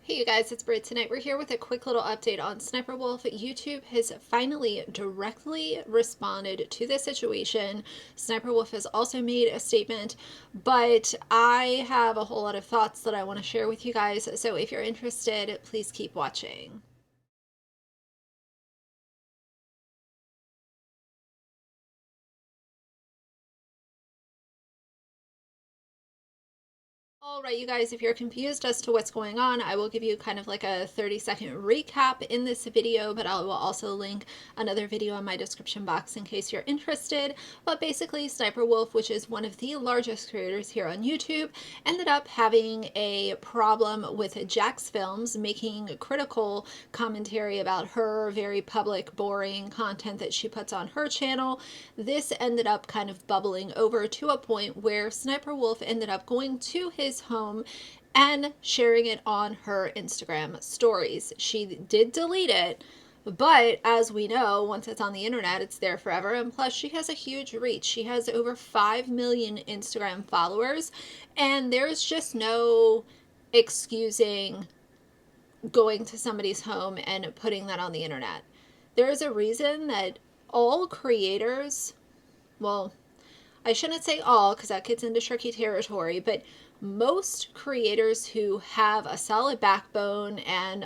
Hey you guys, it's Britt. Tonight we're here with a quick little update on Sniperwolf. YouTube has finally directly responded to this situation. Sniperwolf has also made a statement, but I have a whole lot of thoughts that I want to share with you guys. So if you're interested, please keep watching. All right, you guys, if you're confused as to what's going on, I will give you kind of like a 30-second recap in this video, but I will also link another video in my description box in case you're interested. But basically, Sniperwolf, which is one of the largest creators here on YouTube, ended up having a problem with Jacksfilms making critical commentary about her very public, boring content that she puts on her channel. This ended up kind of bubbling over to a point where Sniperwolf ended up going to his home and sharing it on her Instagram stories. She did delete it, but as we know, once it's on the internet, it's there forever. And plus, she has a huge reach. She has over 5 million Instagram followers, and there's just no excusing going to somebody's home and putting that on the internet. There is a reason that all creators, well, I shouldn't say all because that gets into tricky territory, but most creators who have a solid backbone and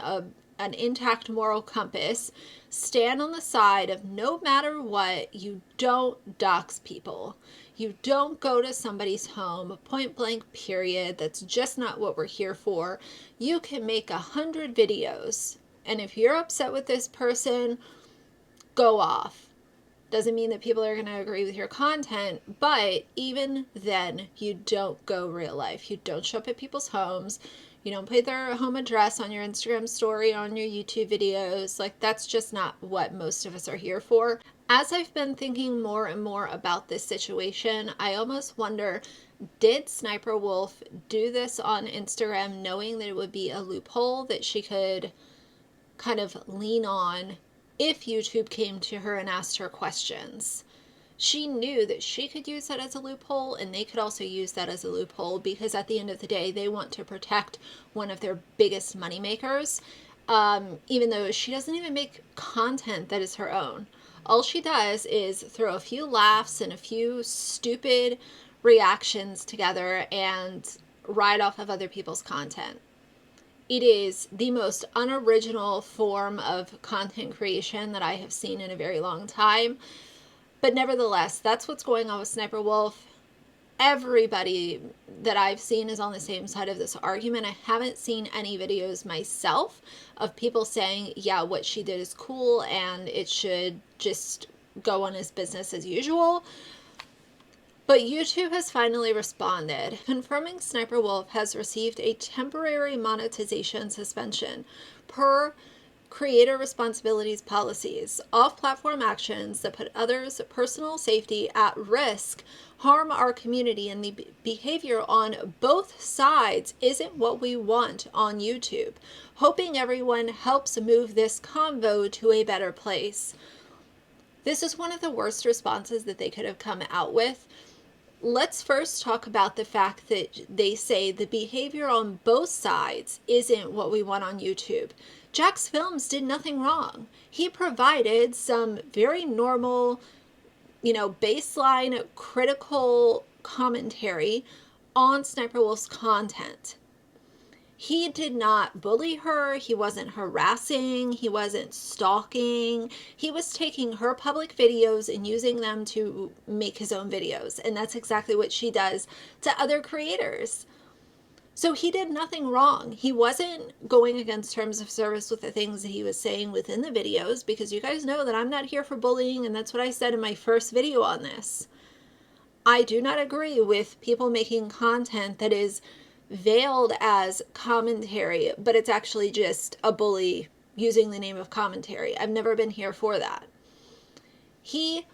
an intact moral compass stand on the side of no matter what, you don't dox people. You don't go to somebody's home, point blank, period. That's just not what we're here for. You can make 100 videos, and if you're upset with this person, go off. Doesn't mean that people are going to agree with your content, but even then, you don't go real life. You don't show up at people's homes. You don't put their home address on your Instagram story, on your YouTube videos. Like, that's just not what most of us are here for. As I've been thinking more and more about this situation, I almost wonder, did Sniperwolf do this on Instagram knowing that it would be a loophole that she could kind of lean on if YouTube came to her and asked her questions? She knew that she could use that as a loophole, and they could also use that as a loophole because at the end of the day, they want to protect one of their biggest moneymakers, even though she doesn't even make content that is her own. All she does is throw a few laughs and a few stupid reactions together and ride off of other people's content. It is the most unoriginal form of content creation that I have seen in a very long time. But nevertheless, that's what's going on with Sniperwolf. Everybody that I've seen is on the same side of this argument. I haven't seen any videos myself of people saying, yeah, what she did is cool and it should just go on as business as usual. But YouTube has finally responded, confirming Sniperwolf has received a temporary monetization suspension per creator responsibilities policies. Off-platform actions that put others' personal safety at risk harm our community, and the behavior on both sides isn't what we want on YouTube. Hoping everyone helps move this convo to a better place. This is one of the worst responses that they could have come out with. Let's first talk about the fact that they say the behavior on both sides isn't what we want on YouTube. Jacksfilms did nothing wrong. He provided some very normal, baseline critical commentary on Sniperwolf's content. He did not bully her, he wasn't harassing, he wasn't stalking. He was taking her public videos and using them to make his own videos. And that's exactly what she does to other creators. So he did nothing wrong. He wasn't going against terms of service with the things that he was saying within the videos, because you guys know that I'm not here for bullying, and that's what I said in my first video on this. I do not agree with people making content that is veiled as commentary, but it's actually just a bully using the name of commentary. I've never been here for that. He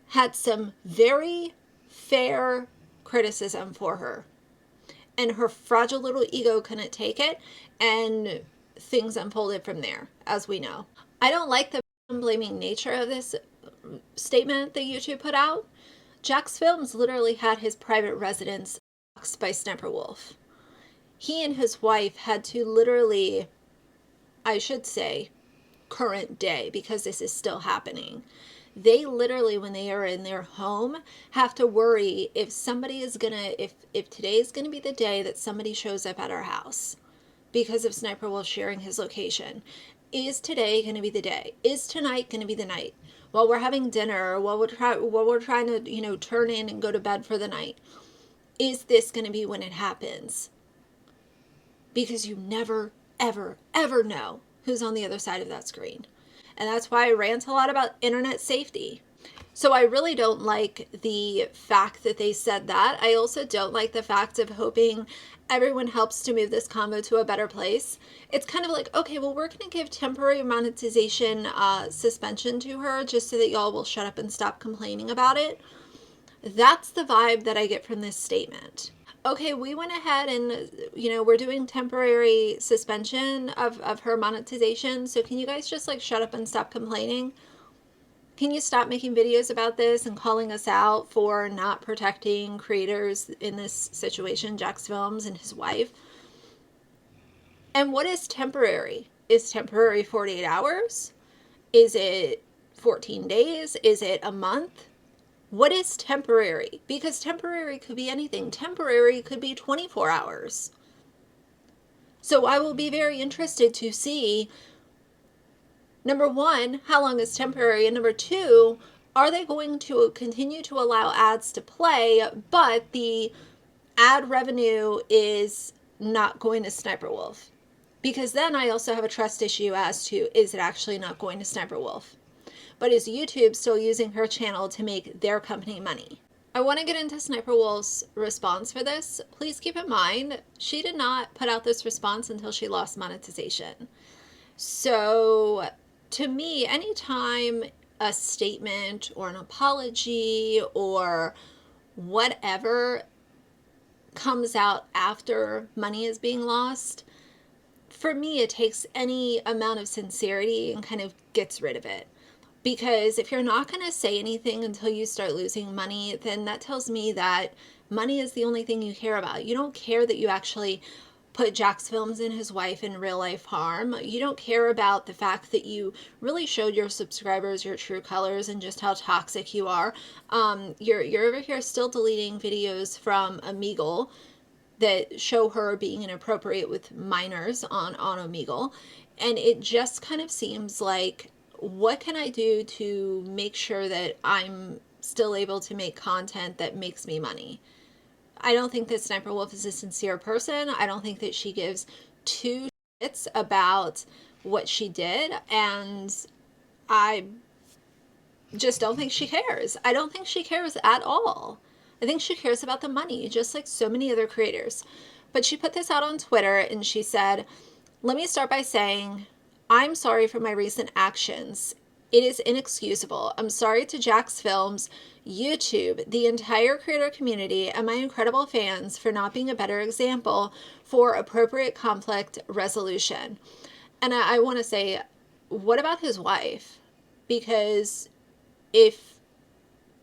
had some very fair criticism for her, and her fragile little ego couldn't take it, and things unfolded from there, as we know. I don't like the blaming nature of this statement that YouTube put out. Jacksfilms literally had his private residence doxxed by Sniperwolf. He and his wife had to literally I should say current day, because this is still happening. They literally, when they are in their home, have to worry if somebody is gonna, if today is gonna be the day that somebody shows up at our house because of Sniperwolf sharing his location. Is today gonna be the day? Is tonight gonna be the night? While we're having dinner, while we're trying to, you know, turn in and go to bed for the night, is this gonna be when it happens? Because you never, ever, ever know who's on the other side of that screen. And that's why I rant a lot about internet safety. So I really don't like the fact that they said that. I also don't like the fact of hoping everyone helps to move this combo to a better place. It's kind of like, okay, well, we're going to give temporary monetization suspension to her just so that y'all will shut up and stop complaining about it. That's the vibe that I get from this statement. Okay, we went ahead and, you know, we're doing temporary suspension of her monetization. So can you guys just like shut up and stop complaining? Can you stop making videos about this and calling us out for not protecting creators in this situation, Jacksfilms and his wife? And what is temporary? Is temporary 48 hours? Is it 14 days? Is it a month? What is temporary? Because temporary could be anything. Temporary could be 24 hours. So I will be very interested to see, number one, how long is temporary? And number two, are they going to continue to allow ads to play, but the ad revenue is not going to Sniperwolf? Because then I also have a trust issue as to, is it actually not going to Sniperwolf? But is YouTube still using her channel to make their company money? I want to get into Sniperwolf's response for this. Please keep in mind, she did not put out this response until she lost monetization. So to me, anytime a statement or an apology or whatever comes out after money is being lost, for me, it takes any amount of sincerity and kind of gets rid of it. Because if you're not going to say anything until you start losing money, then that tells me that money is the only thing you care about. You don't care that you actually put Jacksfilms and his wife in real life harm. You don't care about the fact that you really showed your subscribers your true colors and just how toxic you are. You're over here still deleting videos from Omegle that show her being inappropriate with minors on Omegle. And it just kind of seems like, what can I do to make sure that I'm still able to make content that makes me money? I don't think that Sniperwolf is a sincere person. I don't think that she gives two shits about what she did. And I just don't think she cares. I don't think she cares at all. I think she cares about the money, just like so many other creators. But she put this out on Twitter and she said, "Let me start by saying, I'm sorry for my recent actions. It is inexcusable. I'm sorry to Jacksfilms, YouTube, the entire creator community, and my incredible fans for not being a better example for appropriate conflict resolution." And I want to say, what about his wife? Because if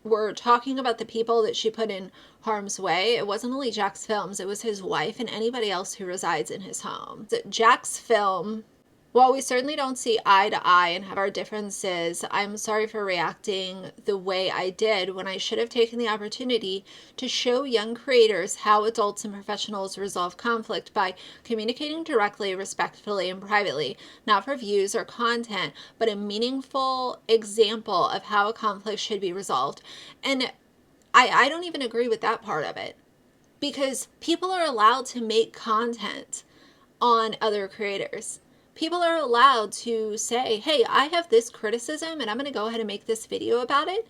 we're talking about the people that she put in harm's way, it wasn't only Jacksfilms, it was his wife and anybody else who resides in his home. Jacksfilm, while we certainly don't see eye to eye and have our differences, I'm sorry for reacting the way I did when I should have taken the opportunity to show young creators how adults and professionals resolve conflict by communicating directly, respectfully, and privately, not for views or content, but a meaningful example of how a conflict should be resolved. And I don't even agree with that part of it, because people are allowed to make content on other creators. People are allowed to say, hey, I have this criticism and I'm going to go ahead and make this video about it.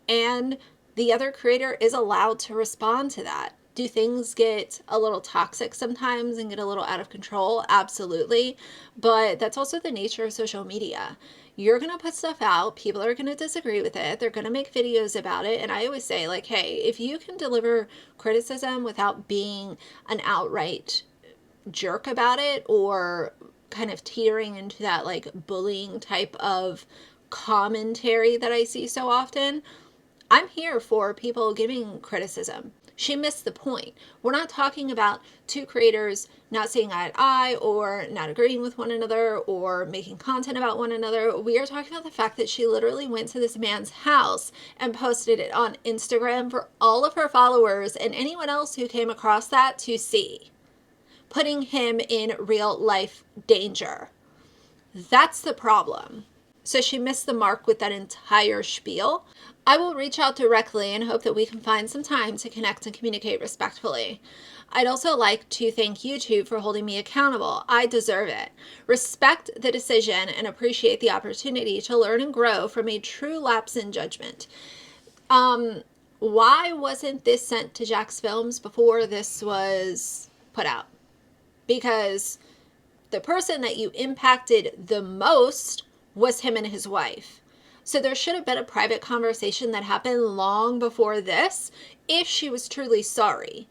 And the other creator is allowed to respond to that. Do things get a little toxic sometimes and get a little out of control? Absolutely. But that's also the nature of social media. You're going to put stuff out. People are going to disagree with it. They're going to make videos about it. And I always say, like, hey, if you can deliver criticism without being an outright jerk about it or kind of teetering into that like bullying type of commentary that I see so often, I'm here for people giving criticism. She missed the point. We're not talking about two creators not seeing eye to eye or not agreeing with one another or making content about one another. We are talking about the fact that she literally went to this man's house and posted it on Instagram for all of her followers and anyone else who came across that to see, putting him in real life danger. That's the problem. So she missed the mark with that entire spiel. I will reach out directly and hope that we can find some time to connect and communicate respectfully. I'd also like to thank YouTube for holding me accountable. I deserve it. Respect the decision and appreciate the opportunity to learn and grow from a true lapse in judgment. Why wasn't this sent to Jacksfilms before this was put out? Because the person that you impacted the most was him and his wife. So there should have been a private conversation that happened long before this if she was truly sorry.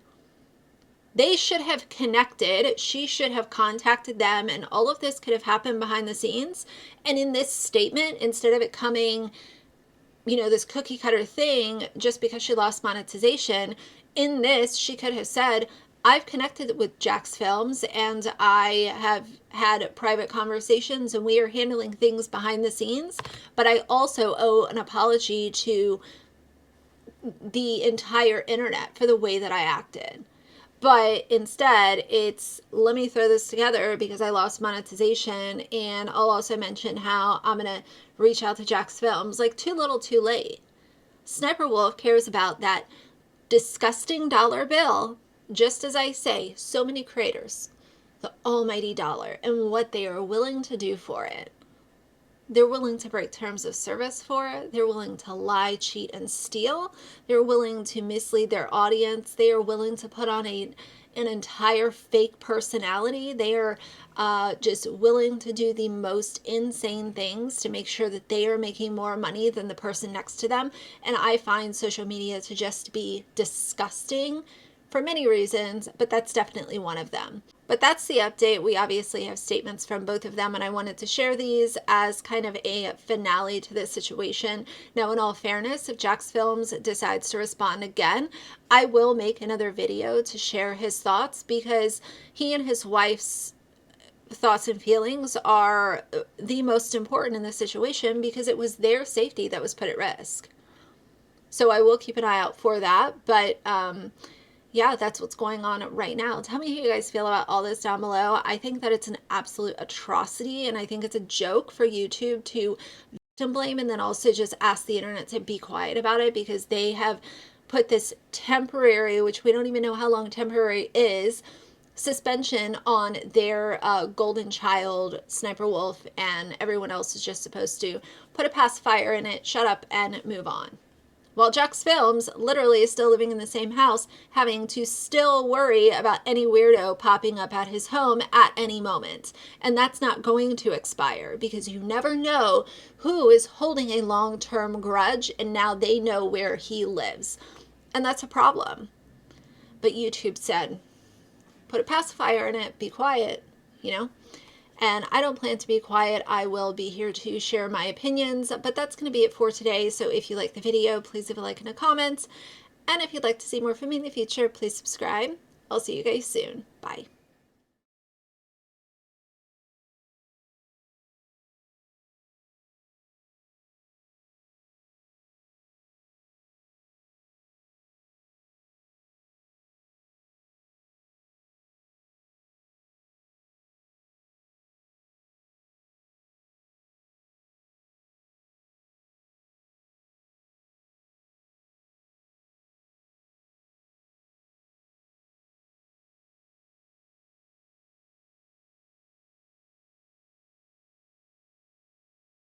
They should have connected. She should have contacted them, and all of this could have happened behind the scenes. And in this statement, instead of it coming, this cookie cutter thing just because she lost monetization, in this, she could have said, I've connected with Jacksfilms and I have had private conversations and we are handling things behind the scenes, but I also owe an apology to the entire internet for the way that I acted. But instead, it's, let me throw this together because I lost monetization, and I'll also mention how I'm going to reach out to Jacksfilms. Like, too little, too late. Sssniperwolf cares about that disgusting dollar bill, just as I say, so many creators, the almighty dollar, and what they are willing to do for it. They're willing to break terms of service for it. They're willing to lie, cheat, and steal. They're willing to mislead their audience. They are willing to put on an entire fake personality. They are just willing to do the most insane things to make sure that they are making more money than the person next to them. And I find social media to just be disgusting for many reasons, but that's definitely one of them. But that's the update. We obviously have statements from both of them, and I wanted to share these as kind of a finale to this situation. Now, in all fairness, if Jacksfilms decides to respond again, I will make another video to share his thoughts, because he and his wife's thoughts and feelings are the most important in this situation, because it was their safety that was put at risk. So I will keep an eye out for that, but yeah, that's what's going on right now. Tell me how you guys feel about all this down below. I think that it's an absolute atrocity, and I think it's a joke for YouTube to victim blame and then also just ask the internet to be quiet about it, because they have put this temporary, which we don't even know how long temporary is, suspension on their golden child, Sssniperwolf, and everyone else is just supposed to put a pacifier in it, shut up, and move on. While Jacksfilms literally is still living in the same house, having to still worry about any weirdo popping up at his home at any moment. And that's not going to expire, because you never know who is holding a long-term grudge, and now they know where he lives. And that's a problem. But YouTube said, put a pacifier in it, be quiet, And I don't plan to be quiet. I will be here to share my opinions, but that's going to be it for today. So if you like the video, please leave a like and a comment. And if you'd like to see more from me in the future, please subscribe. I'll see you guys soon. Bye.